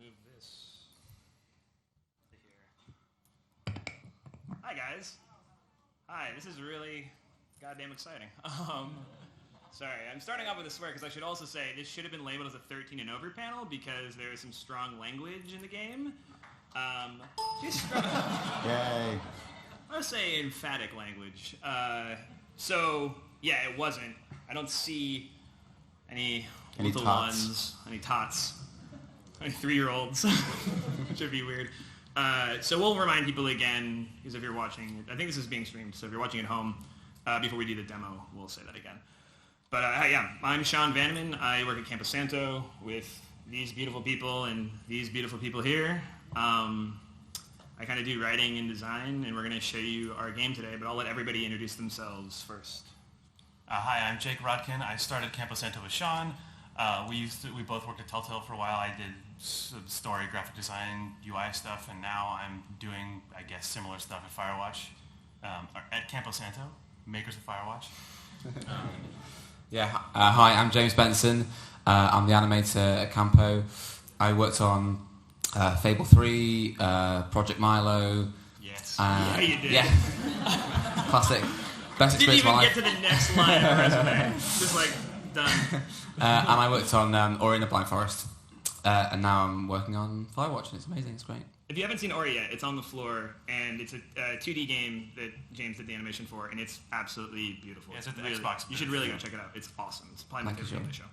move this to here. Hi, guys. Hi, this is really goddamn exciting. Sorry, I'm starting off with a swear because I should also say this should have been labeled as a 13 and over panel because there is some strong language in the game. Yay. I'll say emphatic language. So, yeah, it wasn't. I don't see any little tots. ones, any tots, any 3-year-olds, which would be weird. So we'll remind people again, because if you're watching, I think this is being streamed, so if you're watching at home, before we do the demo, we'll say that again. But yeah, I'm Sean Vanneman. I work at Campo Santo with these beautiful people and these beautiful people here. I kind of do writing and design, and we're going to show you our game today, but I'll let everybody introduce themselves first. Hi, I'm Jake Rodkin. I started Campo Santo with Sean. We both worked at Telltale for a while. I did story, graphic design, UI stuff, and now I'm doing, I guess, similar stuff at Firewatch. At Campo Santo, makers of Firewatch. Hi, I'm James Benson. I'm the animator at Campo. I worked on Fable 3, Project Milo. Yes. Yeah, you did. Yeah. Classic. Best Didn't experience even of my get life. to the next line of the resume. Just like, done. And I worked on Ori and the Blind Forest. And now I'm working on Firewatch, and it's amazing. It's great. If you haven't seen Ori yet, it's on the floor, and it's a 2D game that James did the animation for, and it's absolutely beautiful. Yeah, it's at the really, Xbox you should booth. really go check it out. It's awesome. It's probably my Thank you, favorite game of the Sean. show.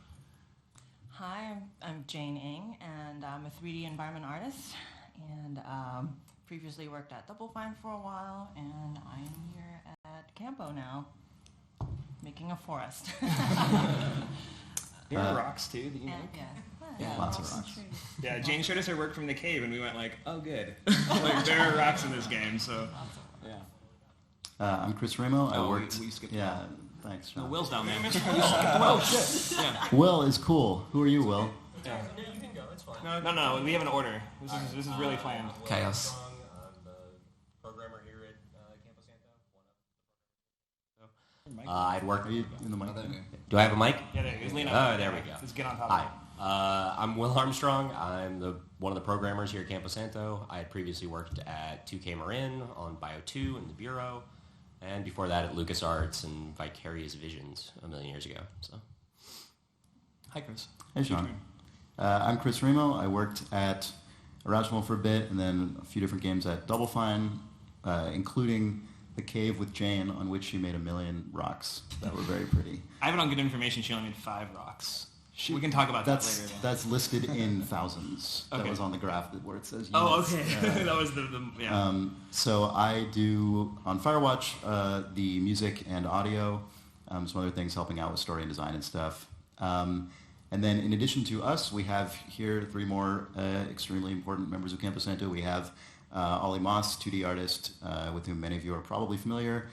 Hi, I'm Jane Ng, and I'm a 3D environment artist, and previously worked at Double Fine for a while, and I'm here at Campo now, making a forest. There are rocks too that you And, make? yeah, lots of awesome rocks. trees. Yeah, Jane showed us her work from the cave, and we went like, oh, good. Like, there are rocks in this game, so. Yeah. I'm Chris Remo. I Oh, worked. we skipped yeah, thanks, Sean. No, Will's down there. Oh, shit. Yeah. Will is cool. Who are you, Will? Yeah. No, we have an order. This is really planned. Chaos. I'm the programmer here at Campo Santo. I'd work. Are you in the mic? Do I have a mic? Yeah, there he is. Lean up. Oh, there we go. Let's get on top Hi, of it. I'm Will Armstrong. I'm one of the programmers here at Campo Santo. I had previously worked at 2K Marin on Bio 2 in the Bureau, and before that at LucasArts and Vicarious Visions a million years ago. So, Hi, Chris. Hey, Sean. I'm Chris Remo. I worked at Irrational for a bit, and then a few different games at Double Fine, including The Cave with Jane, on which she made 1 million rocks that were very pretty. I have it on good information. She only made 5 rocks. We can talk about that later. Though. That's listed in thousands. Okay. That was on the graph where it says units. Oh, okay. That was the yeah. So I do, on Firewatch, the music and audio, some other things helping out with story and design and stuff. And then in addition to us, we have here 3 more extremely important members of Campo Santo. We have Ollie Moss, 2D artist, with whom many of you are probably familiar.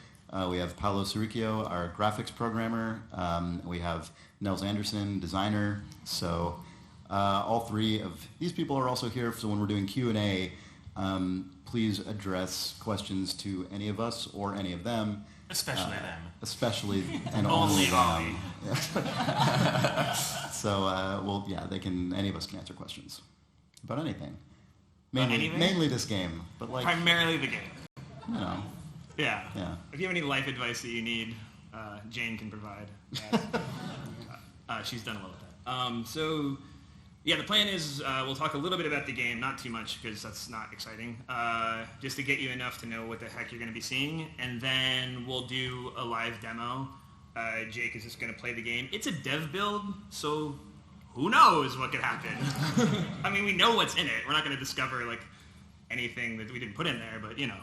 We have Paolo Saricchio, our graphics programmer. We have Nels Anderson, designer. So all 3 of these people are also here. So when we're doing Q&A, please address questions to any of us or any of them. Especially them. Especially and Only only them. Yeah. So, any of us can answer questions about anything. Mainly this game, but like Primarily the game. you know, Yeah. Yeah. If you have any life advice that you need, Jane can provide. She's done a lot of that. So, yeah, the plan is we'll talk a little bit about the game, not too much because that's not exciting, just to get you enough to know what the heck you're going to be seeing, and then we'll do a live demo. Jake is just going to play the game. It's a dev build, so who knows what could happen? I mean, we know what's in it. We're not going to discover like anything that we didn't put in there, but you know,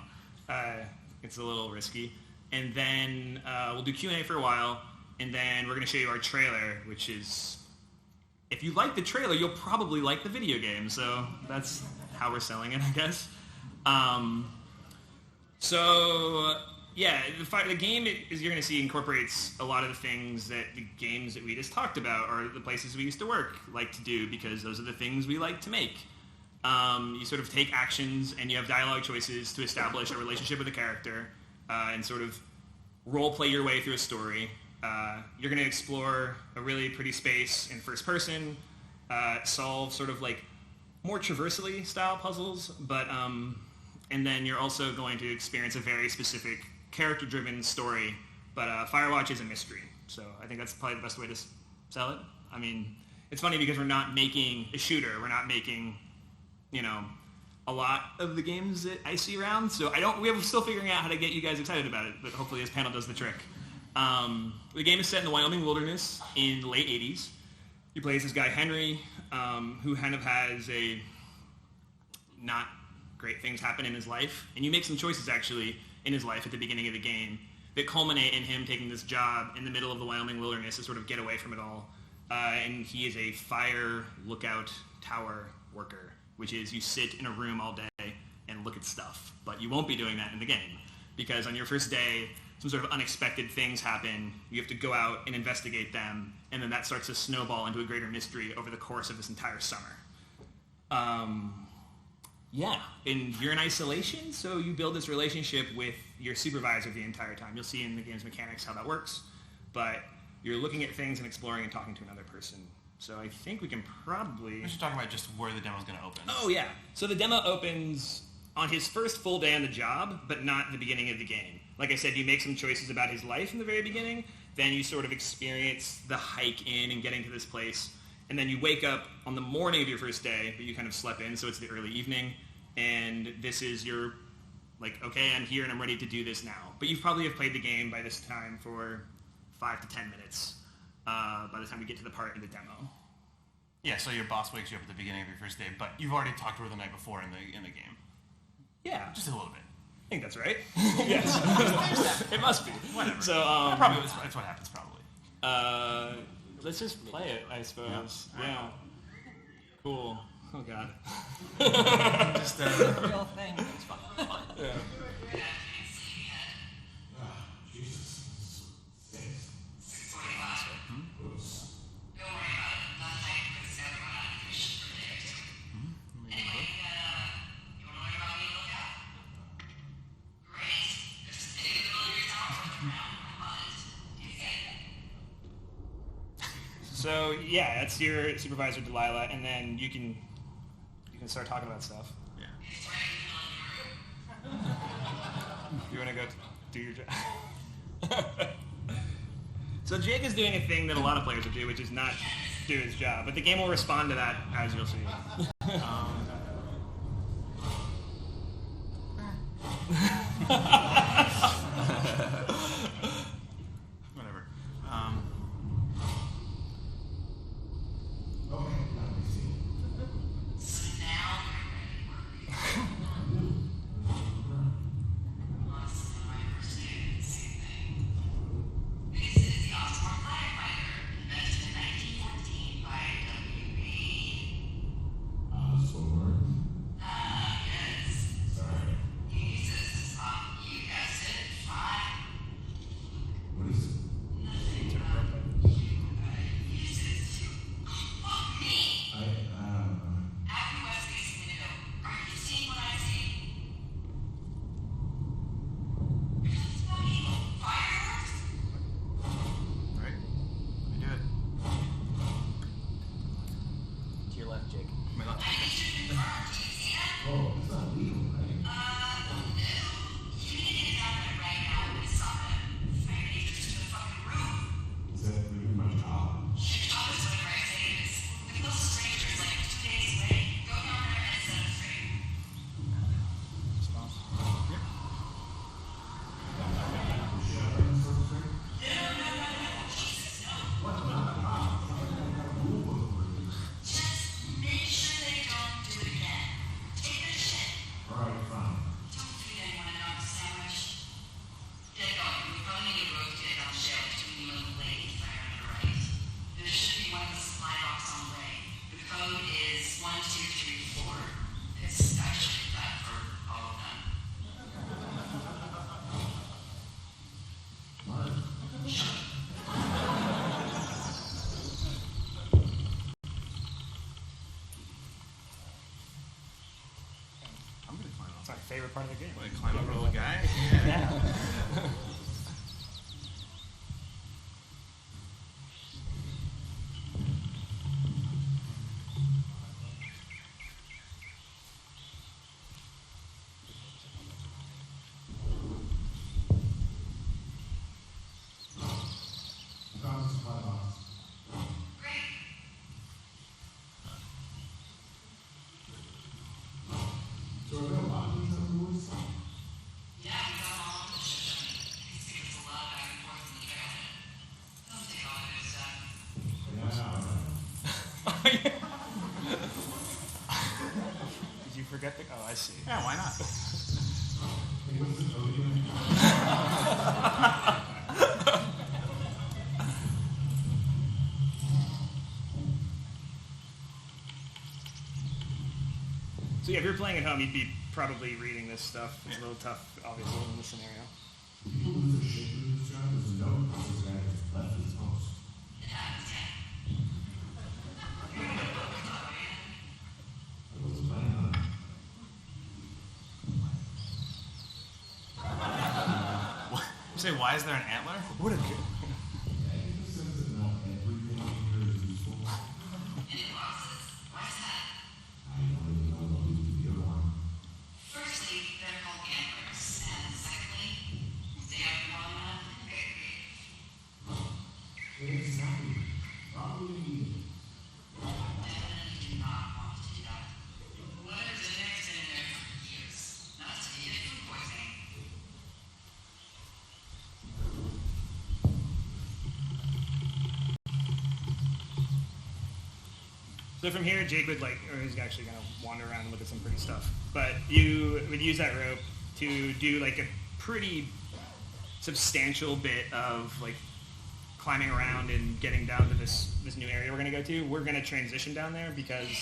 it's a little risky. And then we'll do Q&A for a while, and then we're going to show you our trailer, which is, if you like the trailer, you'll probably like the video game. So that's how we're selling it, I guess. Yeah, the game, as you're going to see, incorporates a lot of the things that the games that we just talked about or the places we used to work like to do, because those are the things we like to make. You sort of take actions and you have dialogue choices to establish a relationship with a character and sort of role play your way through a story. You're going to explore a really pretty space in first person, solve sort of like more traversally style puzzles, but and then you're also going to experience a very specific character-driven story. But Firewatch is a mystery, so I think that's probably the best way to sell it. I mean, it's funny because we're not making a shooter. We're not making, a lot of the games that I see around. So we're still figuring out how to get you guys excited about it, but hopefully this panel does the trick. The game is set in the Wyoming wilderness in the late 80s. You play as this guy, Henry, who kind of has a not great things happen in his life. And you make some choices, actually, in his life at the beginning of the game that culminate in him taking this job in the middle of the Wyoming wilderness to sort of get away from it all. And he is a fire lookout tower worker, which is you sit in a room all day and look at stuff. But you won't be doing that in the game, because on your first day, some sort of unexpected things happen. You have to go out and investigate them, and then that starts to snowball into a greater mystery over the course of this entire summer. And you're in isolation, so you build this relationship with your supervisor the entire time. You'll see in the game's mechanics how that works, but you're looking at things and exploring and talking to another person. So I think we can probably... We should talk about just where the demo's going to open. Oh, yeah. So the demo opens on his first full day on the job, but not the beginning of the game. Like I said, you make some choices about his life in the very beginning, then you sort of experience the hike in and getting to this place, and then you wake up on the morning of your first day, but you kind of slept in, so it's the early evening, and this is your, okay, I'm here and I'm ready to do this now. But you probably have played the game by this time for 5 to 10 minutes by the time we get to the part in the demo. Yeah, so your boss wakes you up at the beginning of your first day, but you've already talked to her the night before in the game. Yeah. Just a little bit. I think that's right. Yes. It must be. Whatever. So, that's what happens, probably. let's just play it, I suppose. Yeah. Cool. Oh, God. Just, Real thing. it's fun. Yeah. So yeah, that's your supervisor Delilah, and then you can start talking about stuff. Yeah. You want to go do your job? So Jake is doing a thing that a lot of players would do, which is not do his job, but the game will respond to that, as you'll see. Whatever. It's my favorite part of the game. Want to climb up a little guy? Yeah. Did you forget the? Oh, I see. Yeah, why not? So yeah, if you're playing at home, you'd be probably reading this stuff. It's a little tough, obviously, in this scenario. You say, why is there an antler? What a good. Firstly, they're called gamblers, and secondly, they have been long enough. Definitely do not want to do that. Whatever's in there is in there for years. Not to be food poisoning. So from here, Jake would or he's actually gonna wander around and look at some pretty stuff. But you would use that rope to do like a pretty substantial bit of like climbing around and getting down to this new area we're gonna go to. We're gonna transition down there because. You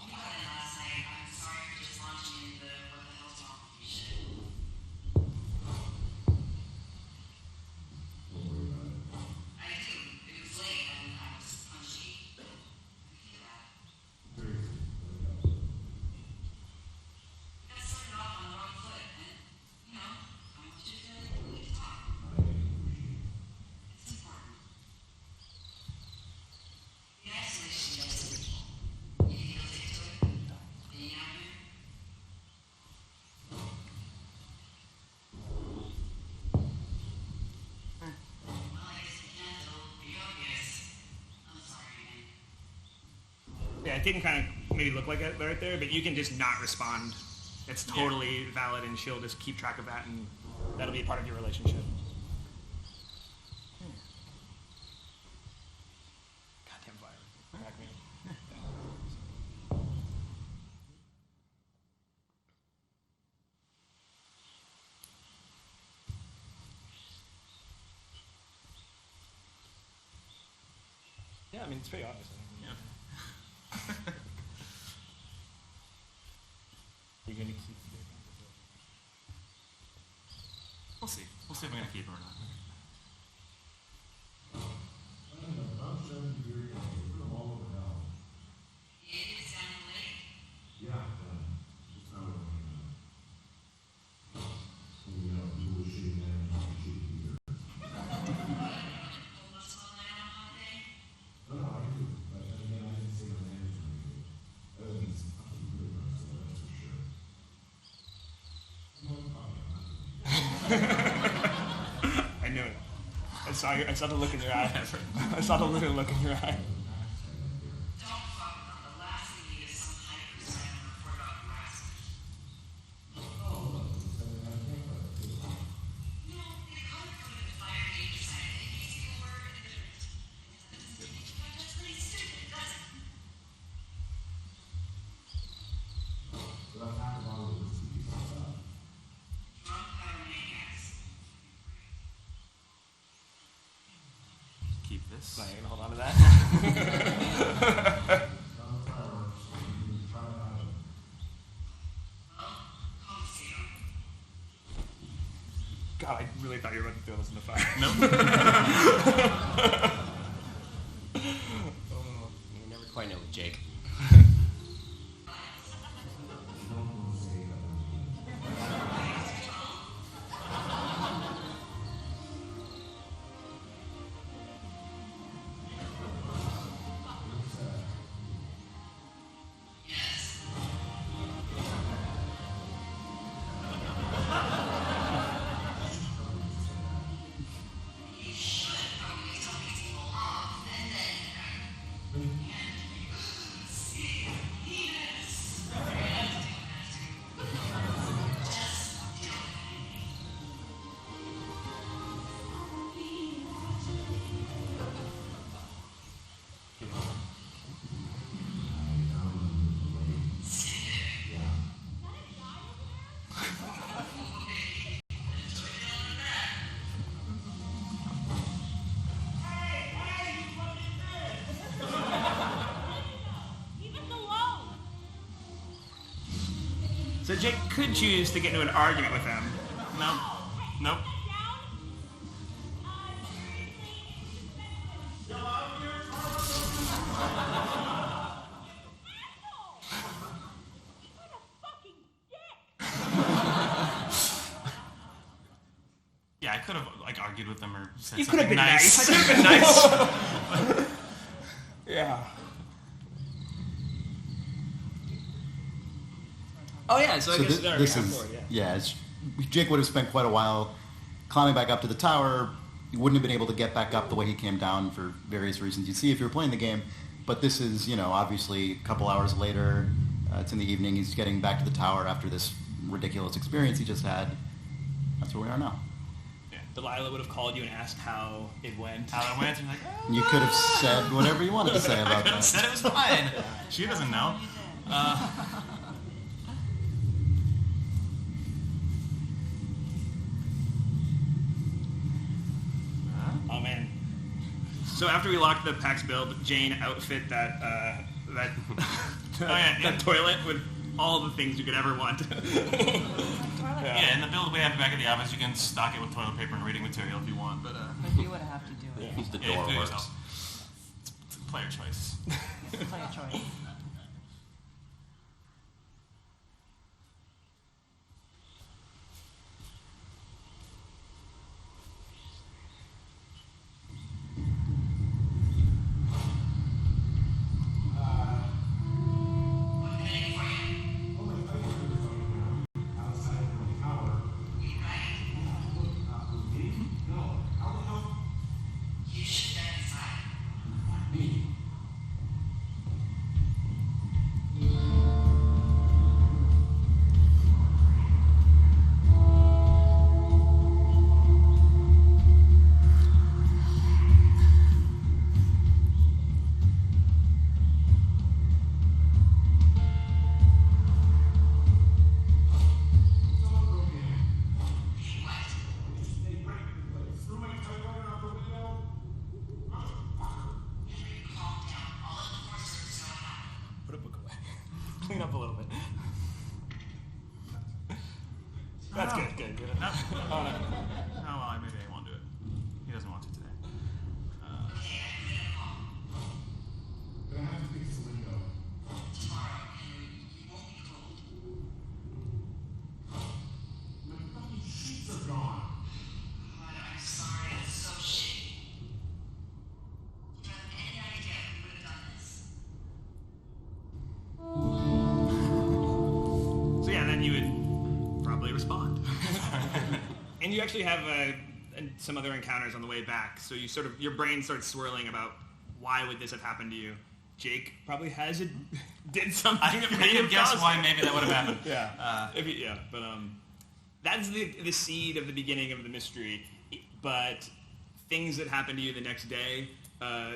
got in last night. I'm sorry for just launching into what the hell's wrong with you shit. I do. It was late and I was punchy. I feel that. Got started off on the wrong foot and, I want you to really talk. It's important. The isolation does. You think you'll take to it? Being out here? Well, I guess you can't. It'll be obvious. I'm sorry, man. Yeah, it didn't kind of maybe look like it right there, but you can just not respond. It's totally valid, and she'll just keep track of that, and that'll be part of your relationship. Goddamn fire. Crack me. Yeah, I mean, it's pretty obvious. You're gonna keep We'll see. We'll see if I'm going to keep her or not. It is down the lake. Hold us all night on a hot day. I knew it. I saw the look in your eye. I saw the look in your eye. Don't fuck with them. The last thing you need is some hyper sign report about harassment. No, they color coded the fire danger sign. It makes you more different. That's really stupid, doesn't it? Drunk pyromaniacs. Keep this. Am I gonna hold on to that? Confiscate them. God, I really thought you were about to throw this in the fire. Nope. You never quite know with Jake. You should probably tell me Jake could choose to get into an argument with them. Nope. Nope. Yeah, I could have like argued with them or said You could have something been nice. nice. I could have been nice. Yeah. Oh yeah, so I guess this is Jake would have spent quite a while climbing back up to the tower. He wouldn't have been able to get back up the way he came down for various reasons you'd see if you were playing the game. But this is, obviously a couple hours later. It's in the evening. He's getting back to the tower after this ridiculous experience he just had. That's where we are now. Yeah. Delilah would have called you and asked how it went. How it went, and like, oh. You could have said whatever you wanted to say about that. Said it was fine. She doesn't know. Oh man. So after we locked the PAX build, Jane outfit that toilet with all the things you could ever want. Yeah, in the build we have back at the office, you can stock it with toilet paper and reading material if you want, but But you would have to do it. The yeah, door do it works. yourself. It's a player choice. Play a choice. You should get inside. Calm down. I'll let the Forest Service know what happened. Put a book away. Clean up a little bit. That's good. No. Oh, well, maybe I won't do it. He doesn't want to today. Okay, I made a call. Tomorrow, you won't be cold. I'm sorry, it's so shitty. Do you have any idea who would have done this? So yeah, then you would probably respond. And you actually have some other encounters on the way back. So you your brain starts swirling about why would this have happened to you. Jake probably did something I that made him can guess cause why it. maybe that would have happened. But that's the seed of the beginning of the mystery. But things that happen to you the next day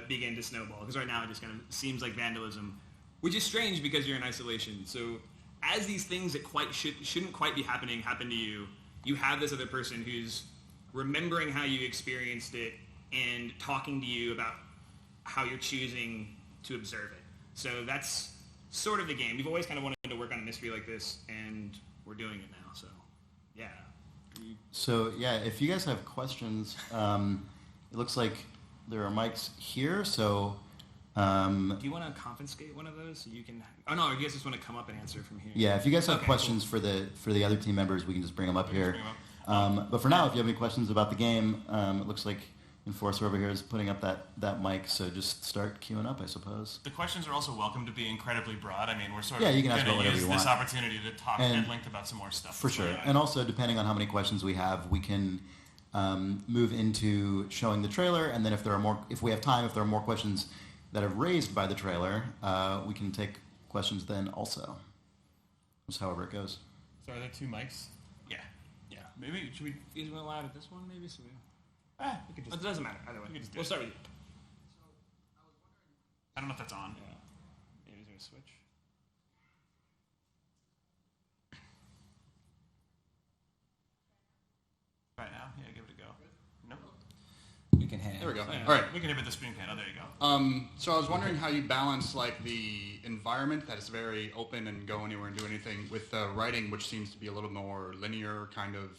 begin to snowball, because right now it just kind of seems like vandalism, which is strange because you're in isolation. So as these things that shouldn't quite be happening happen to you, you have this other person who's remembering how you experienced it and talking to you about how you're choosing to observe it. So that's sort of the game. We've always kind of wanted to work on a mystery like this, and we're doing it now. So, yeah. So yeah, if you guys have questions, it looks like there are mics here. So Do you want to confiscate one of those so you can? Oh no, you guys just want to come up and answer from here. yeah, if you guys have Okay, questions for the other team members, we can just bring them up here. bring 'em But for now, if you have any questions about the game, it looks like Enforcer over here is putting up that mic. So just start queuing up, I suppose. The questions are also welcome to be incredibly broad. I mean, we're sort Yeah, of you can ask going about to whatever use you this want. opportunity to talk And- at length about some more stuff. For sure. And also, depending on how many questions we have, we can move into showing the trailer, and then if we have time, if there are more questions that are raised by the trailer, we can take questions then also. Just however it goes. So are there two mics? Yeah. Maybe should we? You guys want to loud at this one, maybe? So We could just. it doesn't matter either way. We can just do We'll it. start with you. I don't know if that's on. Yeah. Maybe is there a switch? Right now, yeah, give it a go. Nope. can hear. There we go. Yeah. All right. We can hit with the spoon can. Oh, there you go. So I was wondering how you balance like the environment that is very open and go anywhere and do anything with the writing, which seems to be a little more linear, kind of.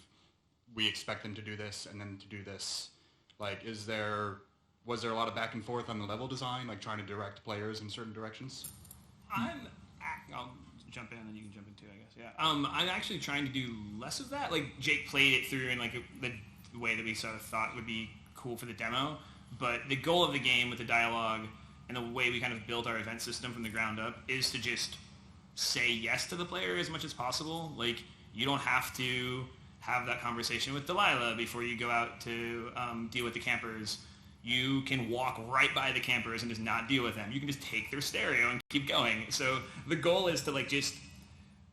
We expect them to do this and then to do this. Like, was there a lot of back and forth on the level design, like trying to direct players in certain directions? I'll jump in and then you can jump in too, I guess. Yeah. I'm actually trying to do less of that. Like Jake played it through in like the way that we sort of thought would be cool for the demo. But the goal of the game with the dialogue and the way we kind of built our event system from the ground up is to just say yes to the player as much as possible. Like you don't have to have that conversation with Delilah before you go out to deal with the campers. You can walk right by the campers and just not deal with them. You can just take their stereo and keep going. So the goal is to like just,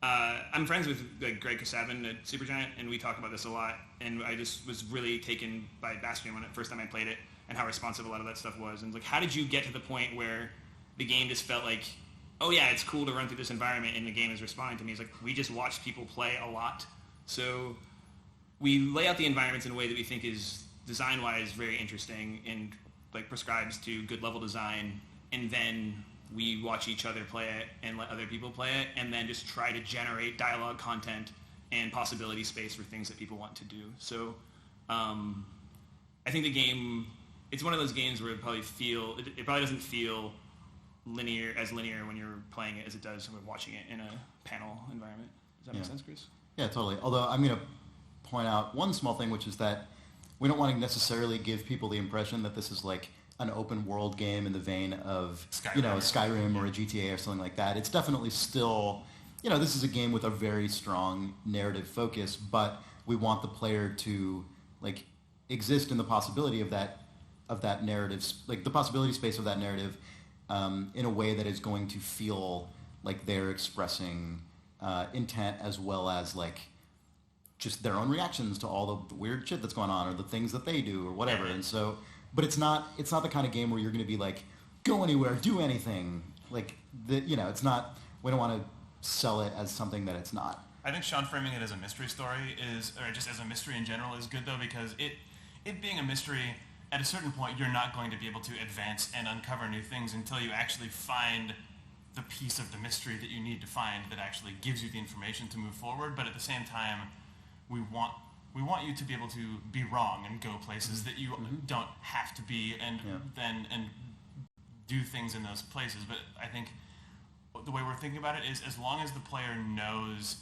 I'm friends with like Greg Kasavin at Supergiant, and we talk about this a lot. And I just was really taken by Bastion when the first time I played it and how responsive a lot of that stuff was. And like, how did you get to the point where the game just felt like, oh yeah, it's cool to run through this environment and the game is responding to me? It's like, we just watched people play a lot. So we lay out the environments in a way that we think is design-wise very interesting and like prescribes to good level design, and then we watch each other play it and let other people play it, and then just try to generate dialogue content and possibility space for things that people want to do. So I think the game, it's one of those games where it probably doesn't feel linear when you're playing it as it does when we're watching it in a panel environment. Does that make sense, Chris? Yeah, totally. Although I'm going to point out one small thing, which is that we don't want to necessarily give people the impression that this is like an open world game in the vein of Skyrim or a GTA or something like that. It's definitely still, this is a game with a very strong narrative focus, but we want the player to like exist in the possibility of that narrative, like the possibility space of that narrative, in a way that is going to feel like they're expressing intent as well as like just their own reactions to all the weird shit that's going on or the things that they do or whatever. And so, but it's not the kind of game where you're going to be like, go anywhere, do anything. Like, it's not, we don't want to sell it as something that it's not. I think Sean framing it as a mystery story or just as a mystery in general is good though, because it being a mystery, at a certain point, you're not going to be able to advance and uncover new things until you actually find the piece of the mystery that you need to find that actually gives you the information to move forward. But at the same time, we want you to be able to be wrong and go places that you don't have to be, and do things in those places. But I think the way we're thinking about it is, as long as the player knows,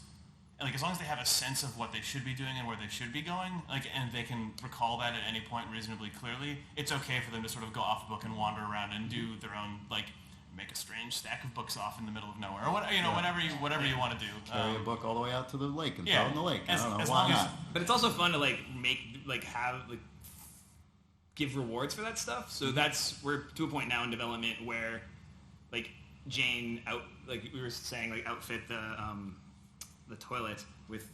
like as long as they have a sense of what they should be doing and where they should be going, like, and they can recall that at any point reasonably clearly, it's okay for them to sort of go off book and wander around and do their own, like, make a strange stack of books off in the middle of nowhere, or whatever you want to do. Carry a book all the way out to the lake and throw it in the lake. I don't know, as why long as, not? But it's also fun to give rewards for that stuff. So we're to a point now in development where like Jane we were saying, like outfit the toilet with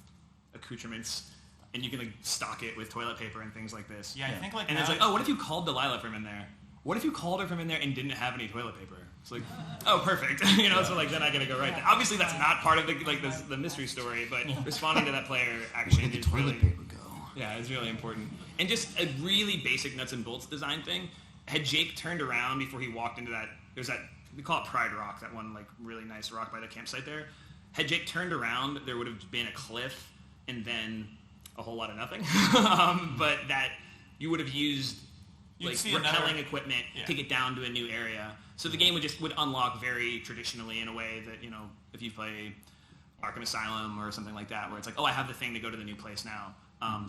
accoutrements, and you can like stock it with toilet paper and things like this. I think like, and it's like, oh, what if you called Delilah from in there? What if you called her from in there and didn't have any toilet paper? It's like, oh, perfect. So like then I gotta go right there. Obviously that's not part of the mystery story, but responding to that player action is toilet paper go? Yeah, it's really important. And just a really basic nuts and bolts design thing. Had Jake turned around before he walked into there's that, we call it Pride Rock, that one like really nice rock by the campsite there. Had Jake turned around, there would have been a cliff and then a whole lot of nothing. But that you would have used repelling equipment to get down to a new area. So the game would unlock very traditionally in a way that, if you play Arkham Asylum or something like that, where it's like, oh, I have the thing to go to the new place now.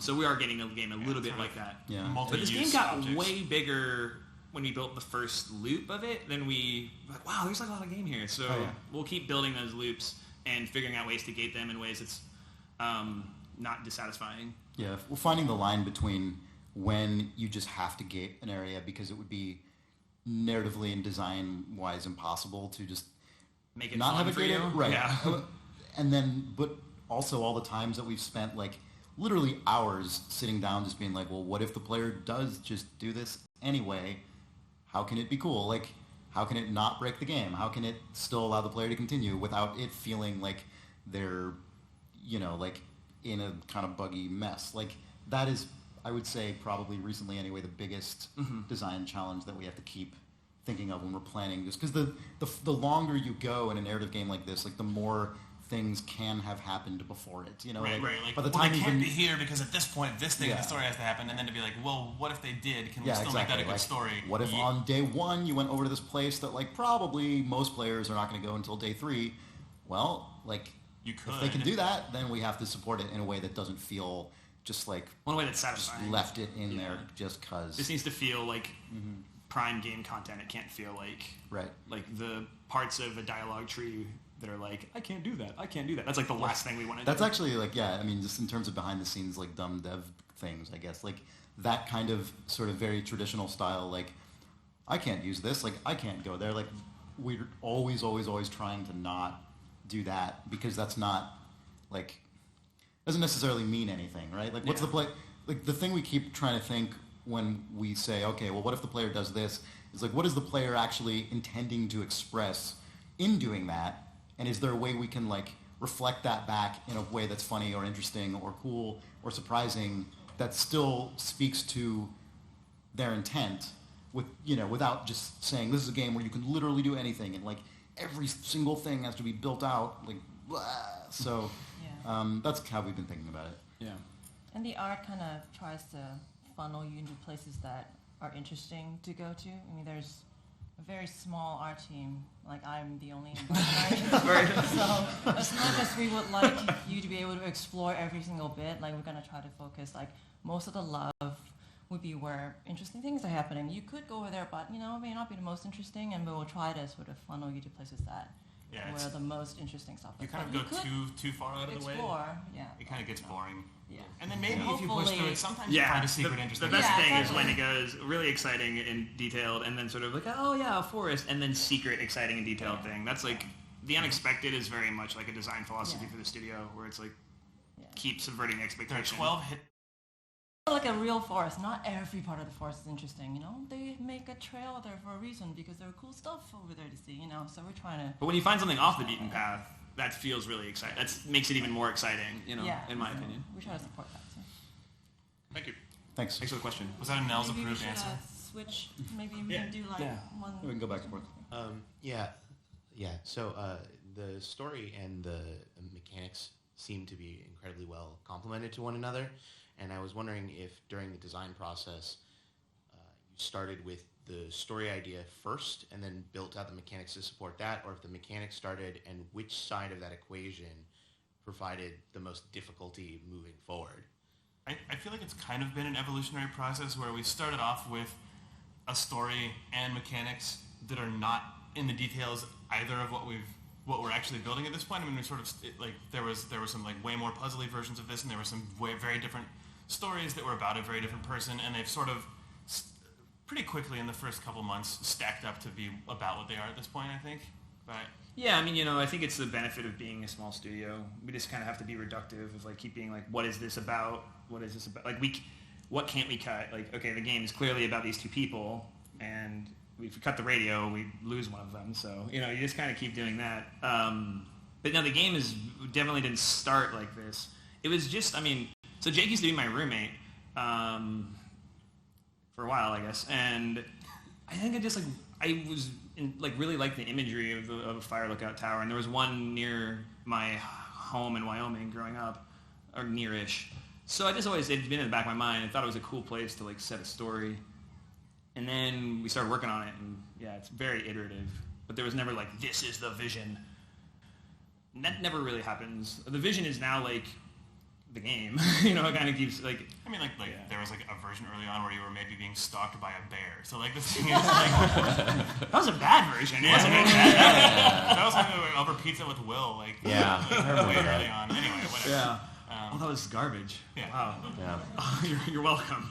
So we are getting the game a little bit like that. Yeah. But this game got way bigger when we built the first loop of it than we, like, wow, there's like a lot of game here. So we'll keep building those loops and figuring out ways to gate them in ways that's not dissatisfying. Yeah, we're finding the line between when you just have to gate an area because it would be narratively and design-wise impossible to just make it not fun have for a gated, you. right? Yeah. And then, but also all the times that we've spent like literally hours sitting down, just being like, well, what if the player does just do this anyway? How can it be cool? Like, how can it not break the game? How can it still allow the player to continue without it feeling like they're, like in a kind of buggy mess? Like that is, I would say probably recently anyway, the biggest design challenge that we have to keep thinking of when we're planning this, because the longer you go in a narrative game like this, like the more things can have happened before it. You know, Right. by the Well, time they can't even be here because at this point, this thing in Yeah. the story has to happen, and then to be like, well, what if they did? Can we yeah, still exactly. make that a good Like, story? what if on day one you went over to this place that like probably most players are not going to go until day 3? Well, like You if they could. can do that, then we have to support it in a way that doesn't feel just like One way that's satisfying. left it in Yeah. there just because. This needs to feel like prime game content. It can't feel like Right. like the parts of a dialogue tree that are like, I can't do that. I can't do that. That's like the last thing we want to do. That's actually like, yeah, I mean, just in terms of behind the scenes, like dumb dev things, I guess, like that kind of sort of very traditional style, like I can't use this, like I can't go there. Like we're always trying to not do that because that's not like, doesn't necessarily mean anything, right? Like what's the play, like the thing we keep trying to think when we say, okay, well, what if the player does this? Is like, what is the player actually intending to express in doing that? And is there a way we can like reflect that back in a way that's funny or interesting or cool or surprising that still speaks to their intent with, you know, without just saying this is a game where you can literally do anything and like every single thing has to be built out like blah. So that's how we've been thinking about it. Yeah. And the art kind of tries to funnel you into places that are interesting to go to. I mean, there's a very small art team. Like, I'm the only artist. So as much as we would like you to be able to explore every single bit, like, we're going to try to focus, like, most of the love would be where interesting things are happening. You could go over there, but, you know, it may not be the most interesting, and we will try to sort of funnel you to places that where the most interesting stuff is. You kind of But go could too far out of the way. explore, It kind of gets boring. Yeah. And then maybe if you push Hopefully- through it, sometimes you find a secret interesting. The best Yeah, thing is exactly. when it goes really exciting and detailed, and then sort of like, oh yeah, a forest, and then secret, exciting, and detailed thing. That's like the unexpected is very much like a design philosophy Yeah. for the studio, where it's like Yeah. keep subverting There are expectation. 12 hit. Like a real forest, not every part of the forest is interesting, you know? They make a trail there for a reason because there are cool stuff over there to see, you know? So we're trying to... But when you find something off the beaten path, that feels really exciting. That makes it even more exciting, you know, in my so opinion. We try to support that, so. Thank you. Thanks. Thanks for the question. Was that a Nels Maybe we approved should answer? switch, maybe we Yeah. can do like Yeah. one... We can go back and forth. Yeah. So the story and the mechanics seem to be incredibly well complemented to one another, and I was wondering if during the design process you started with the story idea first and then built out the mechanics to support that, or if the mechanics started and which side of that equation provided the most difficulty moving forward. I feel like it's kind of been an evolutionary process where we started off with a story and mechanics that are not in the details either of what we're actually building at this point. I mean, we sort of there was some like way more puzzly versions of this, and there were some very different stories that were about a very different person, and they've sort of pretty quickly in the first couple months stacked up to be about what they are at this point, I think. But Yeah, I mean, you know, I think it's the benefit of being a small studio. We just kind of have to be reductive of like keep being like, what is this about? What is this about? Like, what can't we cut? Like, okay, the game is clearly about these two people, and if we cut the radio, we lose one of them. So, you know, you just kind of keep doing that. But no, the game definitely didn't start like this. It was just, I mean, so Jake used to be my roommate for a while, I guess, and I think I was really liked the imagery of a fire lookout tower, and there was one near my home in Wyoming growing up, or near-ish. So it's been in the back of my mind. I thought it was a cool place to like set a story, and then we started working on it, and yeah, it's very iterative. But there was never like, this is the vision. And that never really happens. The vision is now like the game. You know, it kind of keeps like. I mean, there was like a version early on where you were maybe being stalked by a bear. So like the thing is like That was a bad version, wasn't it? that was something like over pizza with Will. Like Yeah, I remember way that. early on. Anyway, whatever. Yeah. Oh, that was garbage. Yeah. Wow. Yeah. You're welcome.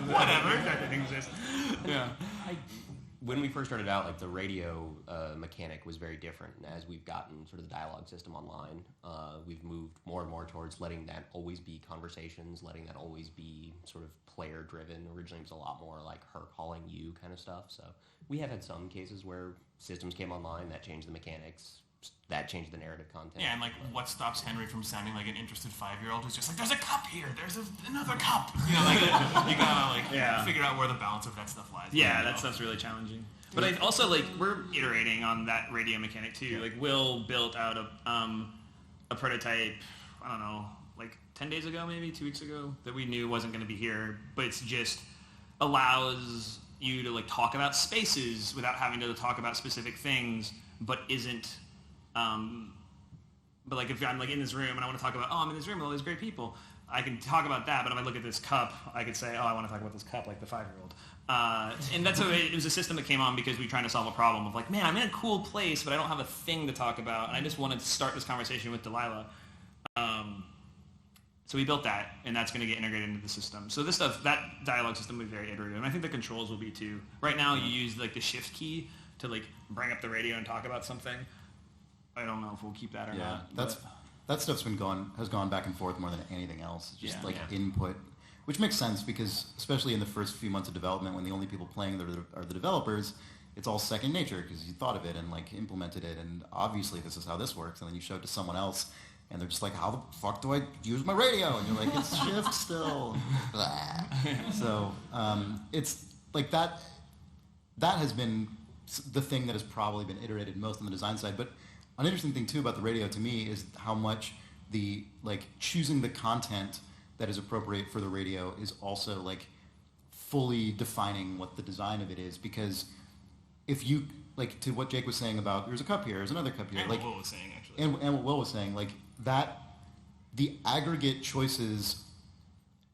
Whatever. That didn't exist. Yeah. When we first started out, like the radio mechanic was very different. And as we've gotten sort of the dialogue system online, we've moved more and more towards letting that always be conversations, letting that always be sort of player driven. Originally it was a lot more like her calling you kind of stuff. So we have had some cases where systems came online that changed the mechanics that changed the narrative content. Yeah, and like, what stops Henry from sounding like an interested 5-year-old who's just like, "There's a cup here. There's another cup." You know, like you gotta like figure out where the balance of that stuff lies. Yeah, that stuff's really challenging. But I also like we're iterating on that radio mechanic too. Yeah. Like Will built out a prototype. I don't know, like 10 days ago, maybe 2 weeks ago, that we knew wasn't going to be here, but it's just allows you to like talk about spaces without having to talk about specific things, but isn't. But like if I'm like in this room and I want to talk about, I'm in this room with all these great people, I can talk about that. But if I look at this cup, I could say, I want to talk about this cup like the 5-year-old. And that's it was a system that came on because we were trying to solve a problem of like, man, I'm in a cool place, but I don't have a thing to talk about, and I just wanted to start this conversation with Delilah. So we built that, and that's going to get integrated into the system. So this stuff, that dialogue system will be very iterative, and I think the controls will be too. Right now, you use like the shift key to like bring up the radio and talk about something. I don't know if we'll keep that or not. That stuff's has gone back and forth more than anything else. It's just input, which makes sense because especially in the first few months of development, when the only people playing are the developers, it's all second nature because you thought of it and like implemented it, and obviously this is how this works. And then you show it to someone else, and they're just like, "How the fuck do I use my radio?" And you're like, "It's shift still." So it's like that. That has been the thing that has probably been iterated most on the design side, but. An interesting thing too about the radio to me is how much the like choosing the content that is appropriate for the radio is also like fully defining what the design of it is, because if you like to what Jake was saying about there's a cup here, there's another cup here, and like what Will was saying actually, and what Will was saying, like that the aggregate choices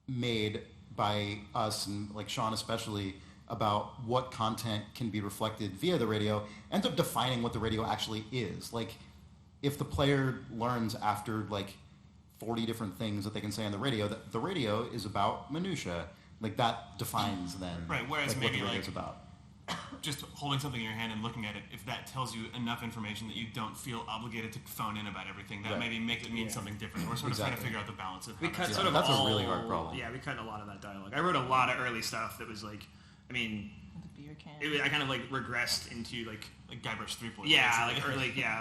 made by us and like Sean especially about what content can be reflected via the radio ends up defining what the radio actually is. Like, if the player learns after like 40 different things that they can say on the radio, that the radio is about minutia, like that defines then right. Whereas like, maybe what the like radio's about. Just holding something in your hand and looking at it, if that tells you enough information that you don't feel obligated to phone in about everything, that maybe makes it mean something different. We're sort of trying to figure out the balance of. We cut sort of that's all, a really hard problem. Yeah, we cut a lot of that dialogue. I wrote a lot of early stuff that was like. I mean, The beer can. I kind of like regressed into like Guybrush 3.0. yeah,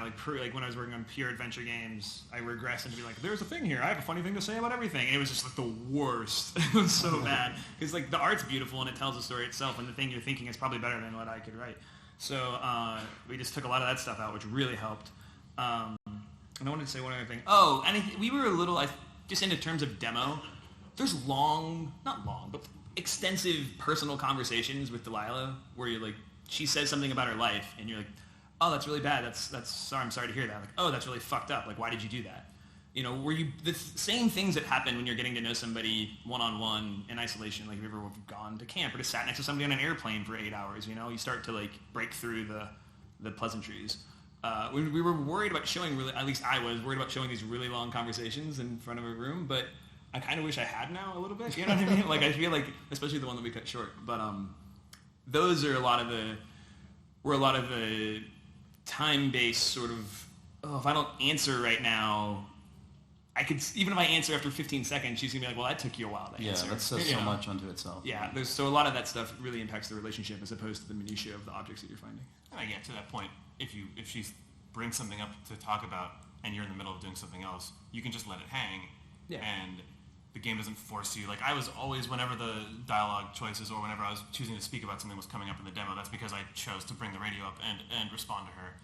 like when I was working on pure adventure games, I regressed into be like, there's a thing here. I have a funny thing to say about everything, and it was just like the worst. It was so bad because like the art's beautiful and it tells the story itself, and the thing you're thinking is probably better than what I could write. So we just took a lot of that stuff out, which really helped. And I wanted to say one other thing. We were a little just in terms of demo. There's not long, but extensive personal conversations with Delilah where you're like, she says something about her life and you're like, oh, that's really bad. I'm sorry to hear that. Like, oh, that's really fucked up. Like, why did you do that? You know, the same things that happen when you're getting to know somebody one-on-one in isolation. Like, if you've ever gone to camp or just sat next to somebody on an airplane for 8 hours, you know, you start to like break through the pleasantries. We were worried about showing at least I was worried about showing these really long conversations in front of a room, but I kind of wish I had now a little bit. You know what I mean? Like, I feel like, especially the one that we cut short. But those are a lot of the time-based sort of, if I don't answer right now, even if I answer after 15 seconds, she's going to be like, well, that took you a while to answer. Yeah, that says so much unto itself. Yeah, so a lot of that stuff really impacts the relationship as opposed to the minutiae of the objects that you're finding. And I get to that point, if she brings something up to talk about and you're in the middle of doing something else, you can just let it hang. Yeah. And the game doesn't force you. Like, I was always, whenever the dialogue choices or whenever I was choosing to speak about something was coming up in the demo, that's because I chose to bring the radio up and respond to her.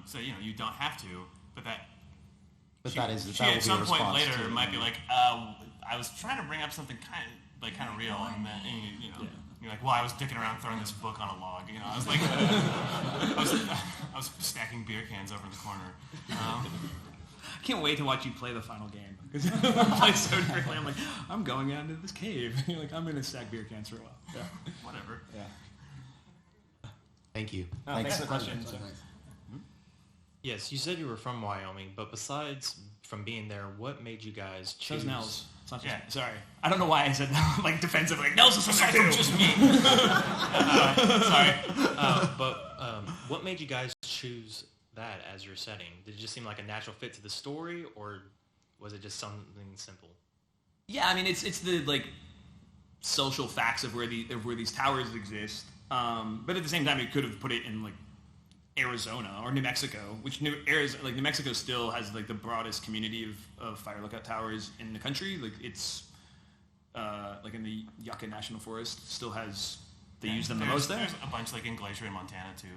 So, you know, you don't have to, but that... But she, that is... She that at some point later to, might be like, I was trying to bring up something kind of real, and then, you know... Yeah. You're like, well, I was dicking around throwing this book on a log. You know, I was like... I was stacking beer cans over in the corner. I can't wait to watch you play the final game. Because I play so differently. I'm like, I'm going out into this cave. And you're like, I'm going to stack beer cans for a while. Yeah. Whatever. Yeah. Thank you. Thanks for the question. Yes, you said you were from Wyoming, but besides from being there, what made you guys choose? So's Nels. It's not just sorry. I don't know why I said that, like defensively. Like, Nels is aside from just me. Sorry. What made you guys choose that as your setting? Did it just seem like a natural fit to the story, or was it just something simple? Yeah, I mean it's the like social facts of where these towers exist. But at the same time, you could have put it in like Arizona or New Mexico, which New Mexico still has like the broadest community of fire lookout towers in the country. Like it's like in the Yucca National Forest still has they use them the most there. There's a bunch like in Glacier in Montana too.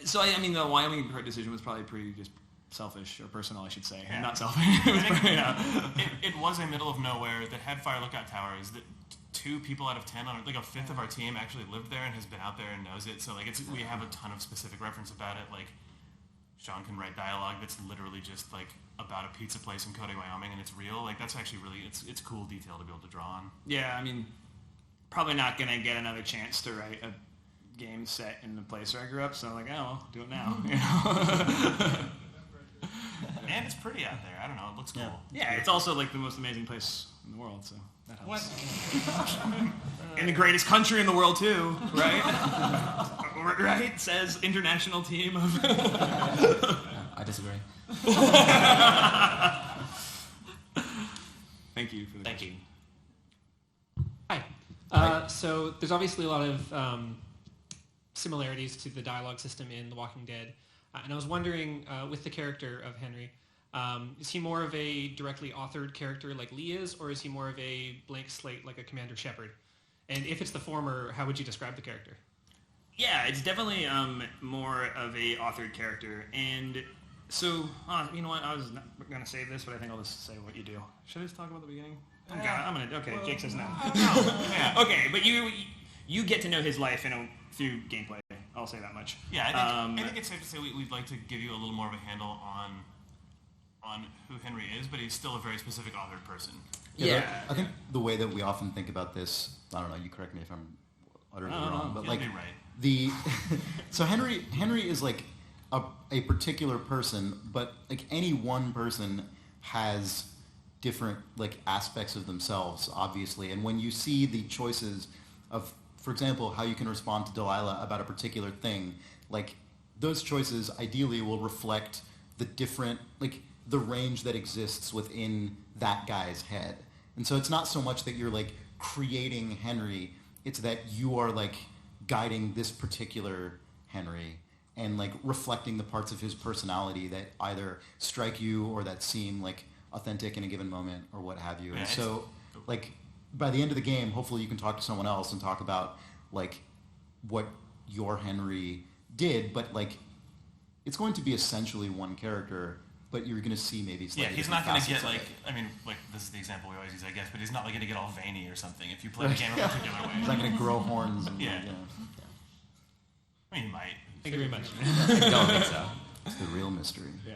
So I mean the Wyoming decision was probably pretty just selfish or personal, I should say. Yeah. Not selfish. It was a middle of nowhere that had fire lookout towers that 2 people out of 10 on like a fifth of our team actually lived there and has been out there and knows it. So like we have a ton of specific reference about it. Like Sean can write dialogue that's literally just like about a pizza place in Cody, Wyoming, and it's real. Like that's actually really it's cool detail to be able to draw on. Yeah, I mean, probably not gonna get another chance to write a game set in the place where I grew up. So like, oh, well, do it now. You know? And it's pretty out there. I don't know. It looks cool. Yeah, it's also like the most amazing place in the world. So that helps. In the greatest country in the world too, right? Right? Says international team of. I disagree. Thank you for the question. Hi. So there's obviously a lot of similarities to the dialogue system in The Walking Dead. And I was wondering, with the character of Henry, is he more of a directly authored character like Lee is, or is he more of a blank slate like a Commander Shepard? And if it's the former, how would you describe the character? Yeah, it's definitely more of a authored character. And so, you know what, I was not going to save this, but I think I'll just say what you do. Should I just talk about the beginning? Okay, Jake says no. Yeah. Okay, but you get to know his life through gameplay. I'll say that much. Yeah, I think it's safe to say we'd like to give you a little more of a handle on who Henry is, but he's still a very specific authored person. Yeah. I think the way that we often think about this, I don't know, you correct me if I'm utterly wrong, but like right. So Henry is like a particular person, but like any one person has different like aspects of themselves, obviously. And when you see the choices of, for example, how you can respond to Delilah about a particular thing, like those choices ideally will reflect the different, like the range that exists within that guy's head. And so it's not so much that you're like creating Henry, it's that you are like guiding this particular Henry and like reflecting the parts of his personality that either strike you or that seem like authentic in a given moment or what have you. And so like by the end of the game, hopefully you can talk to someone else and talk about like what your Henry did, but like it's going to be essentially one character, but you're going to see maybe slightly he's not going to get like, I mean, like this is the example we always use, I guess, but he's not like going to get all veiny or something if you play the game a particular way. He's not going to grow horns. And, yeah. I mean, he might. Thank you very much. I don't think so. It's the real mystery. Yeah.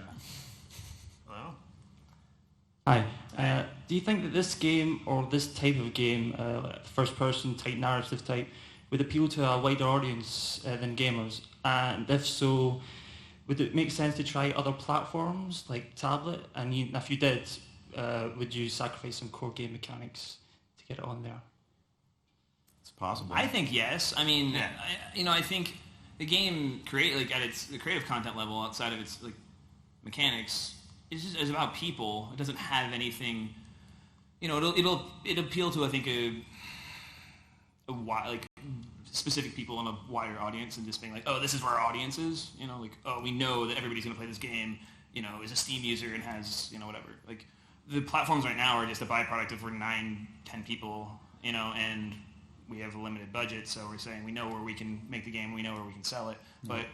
Hello? Hi. Do you think that this game or this type of game, first-person type narrative type, would appeal to a wider audience than gamers? And if so, would it make sense to try other platforms like tablet? And if you did, would you sacrifice some core game mechanics to get it on there? It's possible. I think yes. I mean, I think the game at the creative content level outside of its like mechanics is about people. It doesn't have anything. It'll appeal to I think a like specific people in a wider audience and just being like, oh, this is where our audience is. Like, oh, we know that everybody's going to play this game. Is a Steam user and has whatever. Like the platforms right now are just a byproduct of we're 9-10 people. And we have a limited budget, so we're saying we know where we can make the game, we know where we can sell it. But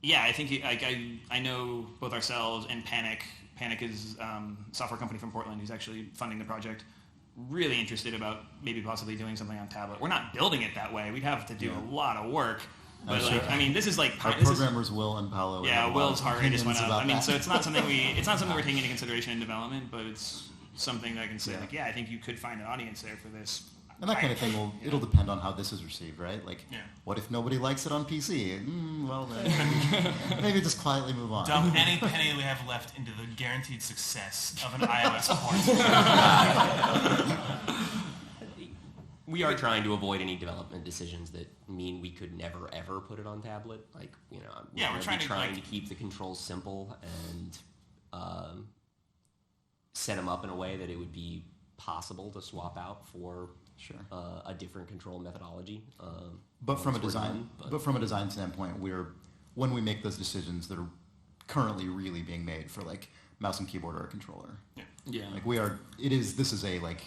yeah, I think I know both ourselves and Panic. Panic is a software company from Portland who's actually funding the project. Really interested about maybe possibly doing something on tablet. We're not building it that way. We'd have to do a lot of work. But this is like our programmers Will and Paolo. Yeah, Will's heart rate just went up. So it's not something we're taking into consideration in development, but it's something that I can say I think you could find an audience there for this. And that kind of thing it'll depend on how this is received, right? Like, what if nobody likes it on PC? Well, then maybe just quietly move on. Dump any penny we have left into the guaranteed success of an iOS port. We are trying to avoid any development decisions that mean we could never ever put it on tablet. Like, we're trying to keep the controls simple and set them up in a way that it would be possible to swap out for a different control methodology. But from a design standpoint, we're when we make those decisions that are currently really being made for like mouse and keyboard or a controller. Yeah. Like this is a like,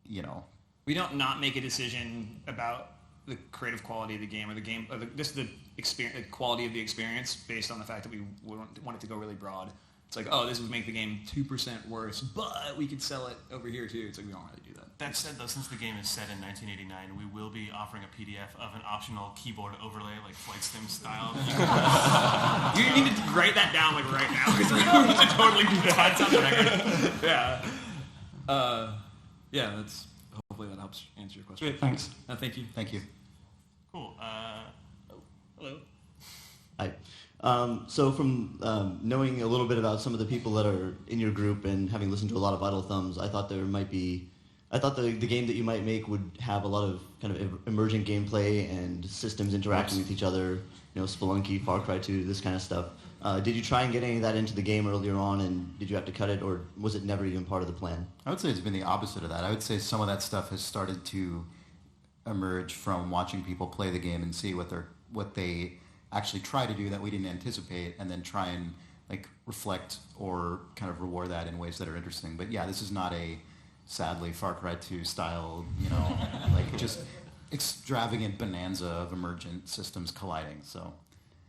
you know. We don't not make a decision about the creative quality of the game or the game, or just the experience, the quality of the experience based on the fact that we want it to go really broad. It's like, oh, this would make the game 2% worse, but we could sell it over here too. It's like, we don't really do that. That said, though, since the game is set in 1989, we will be offering a PDF of an optional keyboard overlay, like Flight Sim style. You need to write that down like right now, because we should totally do that. It's on the record. Yeah. Yeah, that's hopefully that helps answer your question. Great, thanks. Thank you. Thank you. Cool. Hello. Hi. So from knowing a little bit about some of the people that are in your group and having listened to a lot of Idle Thumbs, I thought the game that you might make would have a lot of kind of emergent gameplay and systems interacting with each other, Spelunky, Far Cry 2, this kind of stuff. Did you try and get any of that into the game earlier on, and did you have to cut it, or was it never even part of the plan? I would say it's been the opposite of that. I would say some of that stuff has started to emerge from watching people play the game and see what they actually try to do that we didn't anticipate, and then try and like reflect or kind of reward that in ways that are interesting. But yeah, this is not a sadly Far Cry 2 style, like just extravagant bonanza of emergent systems colliding. So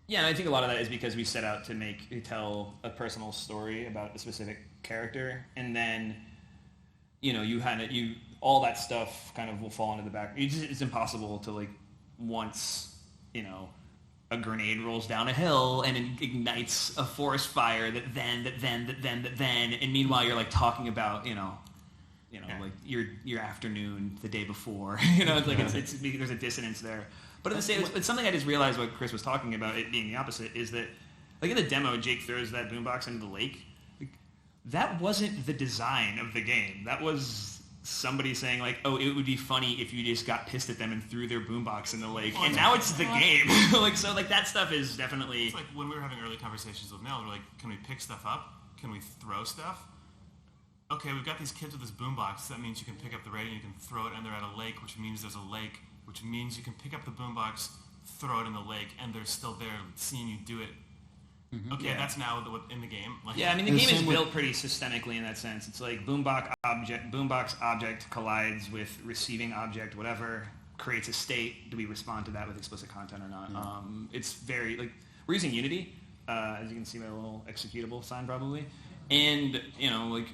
yeah, and I think a lot of that is because we set out to tell a personal story about a specific character, and then all that stuff kind of will fall into the back. It's impossible to like once a grenade rolls down a hill and it ignites a forest fire that then, and meanwhile you're like talking about like your afternoon the day before. It's like it's there's a dissonance there. But at the same, it's something I just realized what Chris was talking about, it being the opposite, is that like in the demo, Jake throws that boombox into the lake. Like, that wasn't the design of the game. That was somebody saying like, oh, it would be funny if you just got pissed at them and threw their boombox in the lake, and now it's the game. Like that stuff is definitely. It's like when we were having early conversations with Mel, we're like, can we pick stuff up? Can we throw stuff? Okay, we've got these kids with this boombox. That means you can pick up the radio, you can throw it, and they're at a lake, which means there's a lake, which means you can pick up the boombox, throw it in the lake, and they're still there seeing you do it. Mm-hmm. Okay, that's now in the game. Like, yeah, I mean, the game is built pretty systemically in that sense. It's like boombox object collides with receiving object, whatever, creates a state. Do we respond to that with explicit content or not? Mm-hmm. It's very, like, we're using Unity, as you can see by the little executable sign probably. And, like,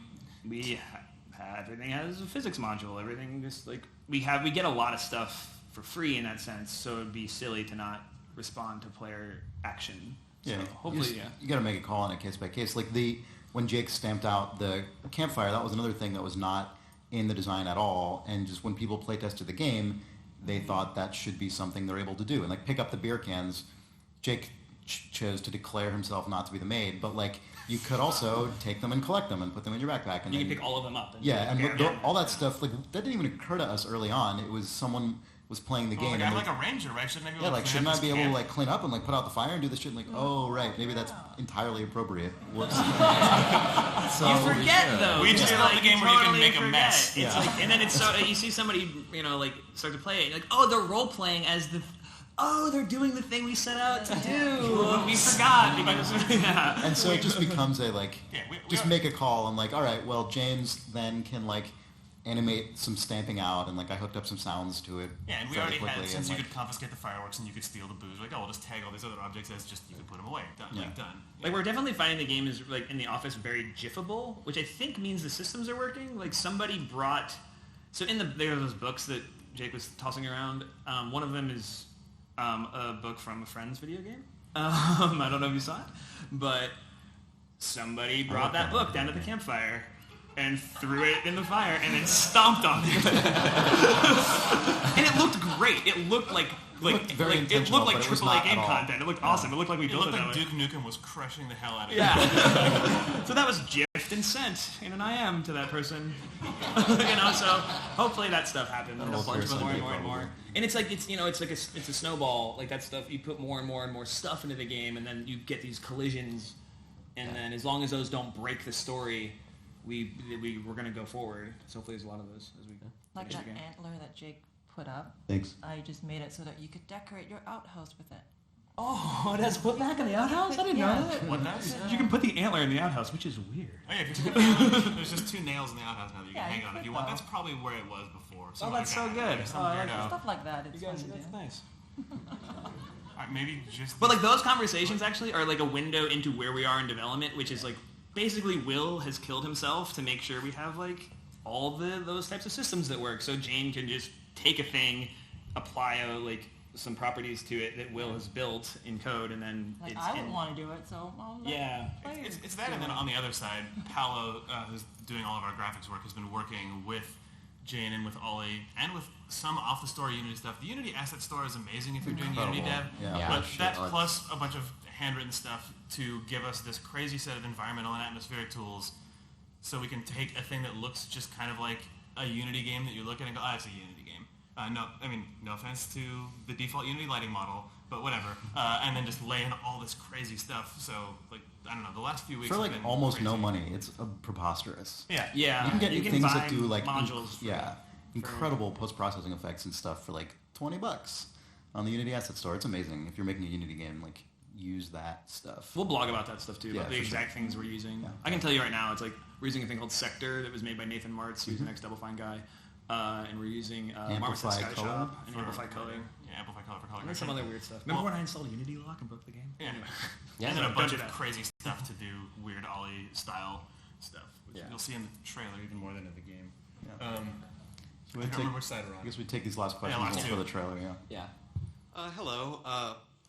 everything has a physics module. Everything just, like, we get a lot of stuff for free in that sense, so it'd be silly to not respond to player action. Yeah, so hopefully, you got to make a call on it case by case. Like when Jake stamped out the campfire, that was another thing that was not in the design at all. And just when people play tested the game, they thought that should be something they're able to do. And like pick up the beer cans, Jake chose to declare himself not to be the maid, but like you could also take them and collect them and put them in your backpack. And you can pick all of them up. All that stuff, like that didn't even occur to us early on. It was someone was playing the game. Like, I'm like a ranger, right? Shouldn't I be able to shouldn't I be able to like clean up and like put out the fire and do this shit? And like, oh right, maybe that's entirely appropriate. Whoops. So, you forget though. We just built the game where you can make a mess. It's like, and then it's so you see somebody like start to play it, you're like, oh, they're role playing as they're doing the thing we set out to do. We forgot because And so it just becomes a like, make a call and like, all right, well James then can like animate some stamping out, and like I hooked up some sounds to it. Yeah, and we already had, since you could confiscate the fireworks and you could steal the booze, like, we'll just tag all these other objects as just, you can put them away. Done. Yeah. Like, done. Like, we're definitely finding the game is, like, in the office very jiffable, which I think means the systems are working. Like, somebody brought... So there are those books that Jake was tossing around. One of them is a book from a friend's video game. I don't know if you saw it, but somebody brought that book down to the campfire and threw it in the fire and then stomped on it. And it looked great. It looked like AAA game content. It looked awesome. It looked like we built it that way. Duke Nukem was crushing the hell out of it. Yeah. So that was gift and sent in an IM to that person. So hopefully that stuff happens. And a bunch of more and more. And it's like it's a snowball. Like that stuff, you put more and more and more stuff into the game, and then you get these collisions. And then as long as those don't break the story, we're going to go forward. So hopefully there's a lot of those as we go. Like that antler that Jake put up. Thanks. I just made it so that you could decorate your outhouse with it. Oh, it has put back in the outhouse? I didn't know that. What does? You can put the antler in the outhouse, which is weird. Oh yeah, if you put the antler, there's just 2 nails in the outhouse now that you Yeah, can hang you on if could you want. though. That's probably where it was before. Oh, that's so good. Some Oh, I like weirdo. Stuff like that. It's fun to do. That's nice. Maybe just. But like those conversations actually are like a window into where we are in development, which is like basically Will has killed himself to make sure we have like all those types of systems that work. So Jane can just take a thing, apply like some properties to it that Will has built in code, and then Like, it's I would want to do it, so I'll let Yeah. players It's that, do and then it. on the other side, Paolo, who's doing all of our graphics work, has been working with Jane and with Ollie and with some off-the-store Unity stuff. The Unity asset store is amazing if you're doing Unity dev, Yeah. but that plus a bunch of handwritten stuff to give us this crazy set of environmental and atmospheric tools, so we can take a thing that looks just kind of like a Unity game that you look at and go, oh, it's a Unity game. No offense to the default Unity lighting model, but whatever. And then just lay in all this crazy stuff. So, like, I don't know, the last few weeks For like have been almost crazy. no money, it's preposterous. Yeah. Yeah. You can get things buy that do like modules. For, incredible post-processing effects and stuff for like $20 on the Unity asset store. It's amazing. If you're making a Unity game, like use that stuff. We'll blog about that stuff too, Yeah, about the for exact things we're using. Yeah. I can tell you right now, it's like we're using a thing called Sector that was made by Nathan Martz, who's an ex-Double Fine guy, and we're using Marmoset Amplify Sky color? Shop and Amplify Color. Yeah, Amplify Color for color. And then some other weird stuff. Remember when I installed Unity Lock and broke the game? Yeah. Anyway. Yeah, and then So a bunch don't do of that. crazy stuff to do weird Ollie style stuff, which Yeah. you'll see in the trailer even more than in the game. Yeah. I can't remember which side we're on. I guess we take these last questions last for two. the trailer. Yeah. Hello.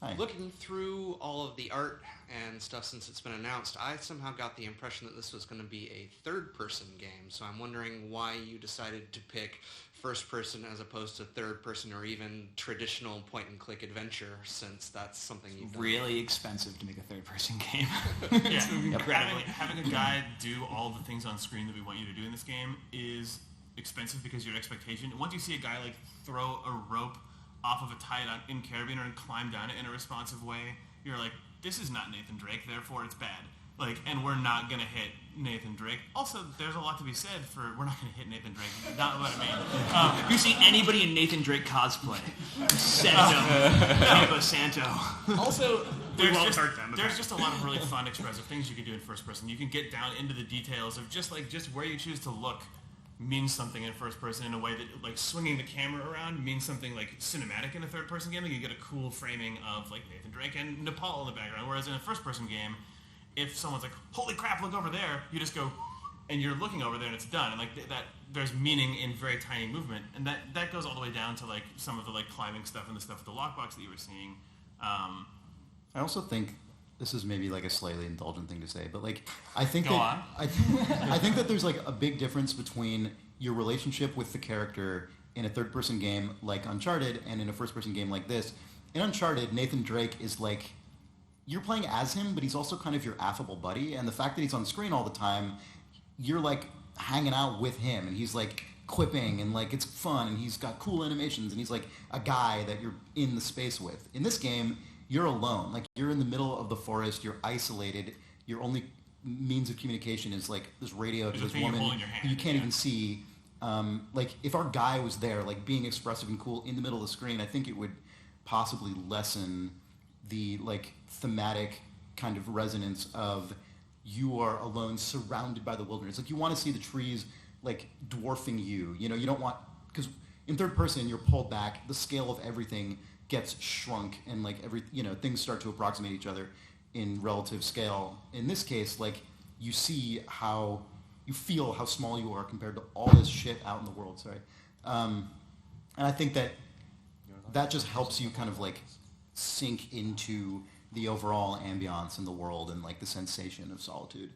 Hi. Looking through all of the art and stuff since it's been announced, I somehow got the impression that this was going to be a third-person game. So I'm wondering why you decided to pick first-person as opposed to third-person or even traditional point-and-click adventure, since that's something you've done. Really expensive to make a third-person game. Yeah, It's incredibly. having a guy do all the things on screen that we want you to do in this game is expensive because your expectation. Once you see a guy like throw a rope off of a tie in carabiner and climb down it in a responsive way, you're like, this is not Nathan Drake, therefore it's bad. Like, and we're not gonna hit Nathan Drake. Also, there's a lot to be said for we're not gonna hit Nathan Drake. Not what I mean. You see anybody in Nathan Drake cosplay, Campo Santo. Also, We there's won't just, hurt them, there's just a lot of really fun expressive things you can do in first person. You can get down into the details of just where you choose to look means something in first person in a way that like swinging the camera around means something like cinematic in a third person game. Like you get a cool framing of like Nathan Drake and Nepal in the background. Whereas in a first person game, if someone's like, holy crap, look over there, you just go and you're looking over there and it's done. And like that there's meaning in very tiny movement. And that goes all the way down to like some of the like climbing stuff and the stuff with the lockbox that you were seeing. I also think this is maybe like a slightly indulgent thing to say, but like I think Go that on. I think that there's like a big difference between your relationship with the character in a third-person game like Uncharted and in a first-person game like this. In Uncharted, Nathan Drake is like you're playing as him, but he's also kind of your affable buddy, and the fact that he's on screen all the time, you're like hanging out with him, and he's like quipping, and like it's fun, and he's got cool animations, and he's like a guy that you're in the space with. In this game, you're alone. Like you're in the middle of the forest, you're isolated, your only means of communication is like this radio to There's a this thing you woman hold in your hand, who you can't yeah. even see. Like if our guy was there, like being expressive and cool in the middle of the screen, I think it would possibly lessen the like thematic kind of resonance of you are alone surrounded by the wilderness. Like you want to see the trees like dwarfing you. You know, you don't want, because in third person you're pulled back, the scale of everything gets shrunk, and like things start to approximate each other in relative scale. In this case, like you see how you feel how small you are compared to all this shit out in the world. Sorry, and I think that just helps you kind of like sink into the overall ambiance in the world and like the sensation of solitude.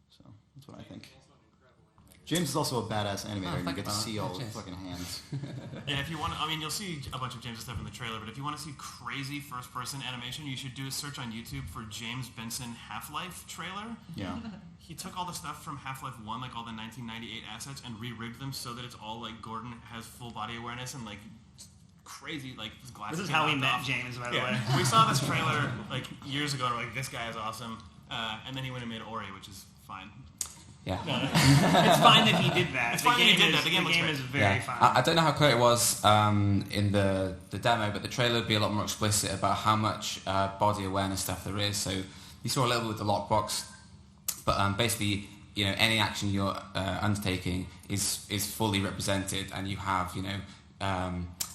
So that's what I think. James is also a badass animator, and you get to see all the fucking hands. Yeah, if you want to, you'll see a bunch of James' stuff in the trailer, but if you want to see crazy first-person animation, you should do a search on YouTube for James Benson Half-Life trailer. Yeah. He took all the stuff from Half-Life 1, like all the 1998 assets, and re-rigged them so that it's all like Gordon has full body awareness and like crazy, like his glasses. This is get how we knocked met off. James, by the Yeah. way. We saw this trailer like years ago, and we're like, this guy is awesome. And then he went and made Ori, which is fine. Yeah. It's fine that he did that. It's fine that he did that. The game the looks game great. is very Yeah. fine. I don't know how clear it was in the demo, but the trailer would be a lot more explicit about how much body awareness stuff there is. So you saw a little bit with the lockbox, but basically, you know, any action you're undertaking is fully represented, and you have, you know,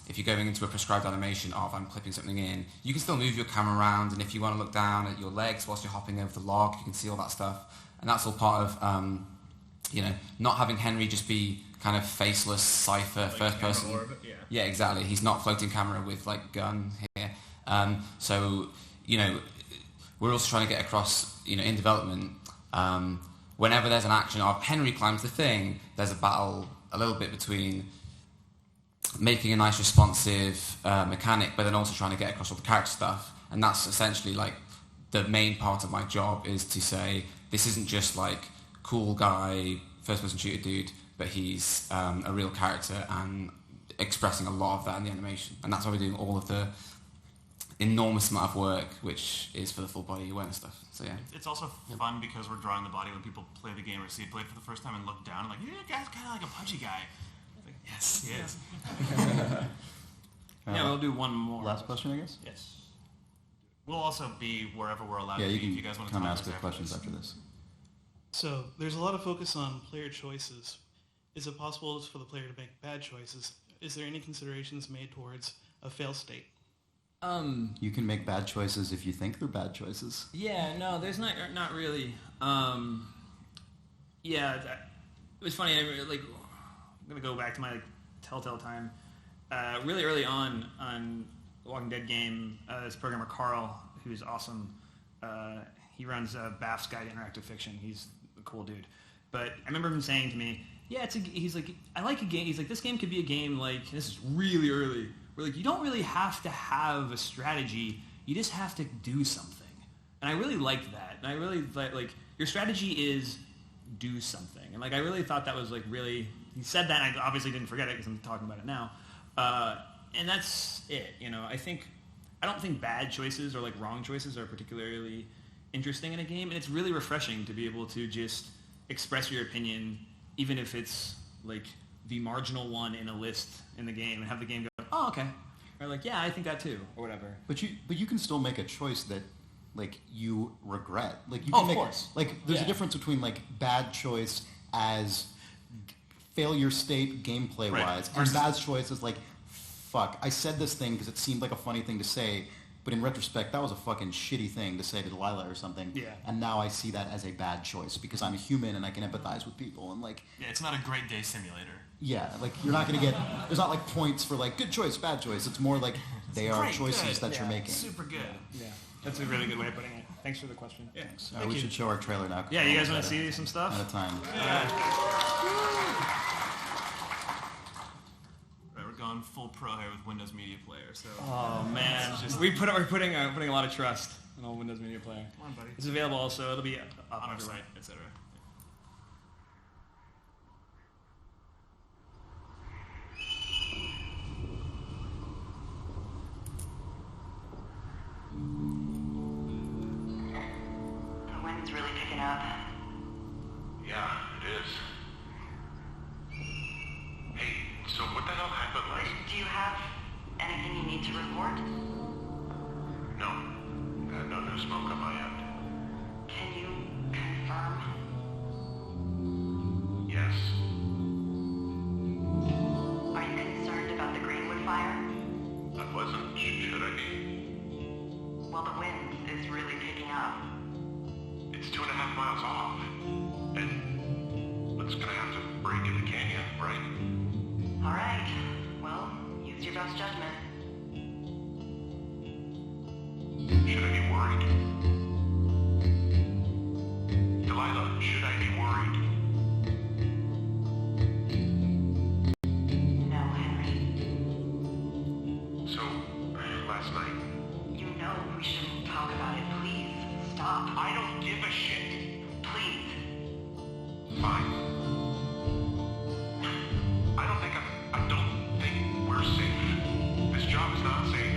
if you're going into a prescribed animation of I'm clipping something in, you can still move your camera around, and if you want to look down at your legs whilst you're hopping over the log, you can see all that stuff. And that's all part of, you know, not having Henry just be kind of faceless, cipher, Like first person. orbit, yeah. Yeah, exactly. He's not floating camera with like gun here. So, you know, we're also trying to get across, you know, in development, whenever there's an action of Henry climbs the thing, there's a battle a little bit between making a nice responsive mechanic, but then also trying to get across all the character stuff. And that's essentially like the main part of my job, is to say this isn't just like cool guy first person shooter dude, but he's a real character and expressing a lot of that in the animation. And that's why we're doing all of the enormous amount of work, which is for the full body awareness stuff. So yeah. It's also fun because we're drawing the body when people play the game or see it played for the first time and look down and like, yeah, guy's kind of like a pudgy guy. Like, yes, he is. Yeah, we'll do one more. Last question, I guess? Yes. We'll also be wherever we're allowed Yeah, to you be can if you guys want to come talk ask to us us questions after after this. So there's a lot of focus on player choices. Is it possible for the player to make bad choices? Is there any considerations made towards a fail state? You can make bad choices if you think they're bad choices. Yeah, no, there's not really. Yeah, it was funny. I'm gonna go back to my Telltale time. Really early on the Walking Dead game, this programmer Carl, who's awesome. He runs Bath's Guide to Interactive Fiction. He's a cool dude. But I remember him saying to me, "Yeah, he's like, I like a game. He's like, this game could be a game like this is really early. Where like you don't really have to have a strategy. You just have to do something." And I really liked that. And I really like your strategy is do something. And like I really thought that was like really. He said that. And I obviously didn't forget it because I'm talking about it now. And that's it. You know, I don't think bad choices or like wrong choices are particularly interesting in a game, and it's really refreshing to be able to just express your opinion, even if it's like the marginal one in a list in the game, and have the game go, "Oh, okay," or like, "Yeah, I think that too," or whatever. But you can still make a choice that like you regret. Like you Oh, can of make course. like there's Yeah. a difference between like bad choice as failure state gameplay wise, and bad choice is like, fuck, I said this thing because it seemed like a funny thing to say, but in retrospect, that was a fucking shitty thing to say to Delilah or something. Yeah. And now I see that as a bad choice because I'm a human and I can empathize with people and like. Yeah, it's not a great day simulator. Yeah, like you're not gonna get. There's not like points for like good choice, bad choice. It's more like they are Great, choices good, that you're making. Super good. Yeah, that's a really good way of putting it. Thanks for the question. Yeah. We should show our trailer now. Yeah, you guys want to see some stuff? At a time. Right, we're going full pro here with Windows Media Player. So. Oh man, we're putting a lot of trust in old Windows Media Player. Come on, buddy. It's available also. It'll be up On our everywhere. site, etc. The wind's really picking up. Yeah, it is. Hey, so what the hell happened last? Do you have anything you need to report? No. No new smoke on my end. Can you confirm? Yes. Are you concerned about the Greenwood fire? I wasn't. Should I be? Well, the wind is really picking up. It's 2.5 miles off. And it's gonna have to break in the canyon, right? All right. Well, use your best judgment. Should I be worried? Delilah, should I be worried? No, Henry. So, last night, You know we shouldn't talk about it. Please, stop. I don't give a shit. Please. Fine. I don't think we're safe. This job is not safe.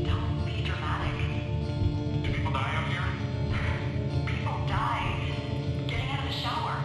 Don't be dramatic. Do people die out here? People die getting out of the shower.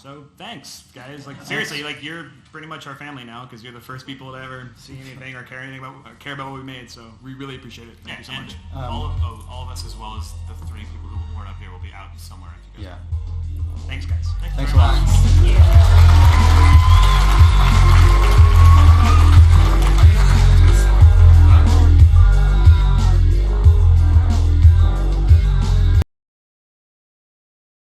So thanks, guys. Like seriously, like you're pretty much our family now because you're the first people to ever see anything or care about what we made. So we really appreciate it. Thank you so much. All of us, as well as the 3 people who weren't up here, will be out somewhere. If you guys Thanks, guys. Thanks a lot. Yeah.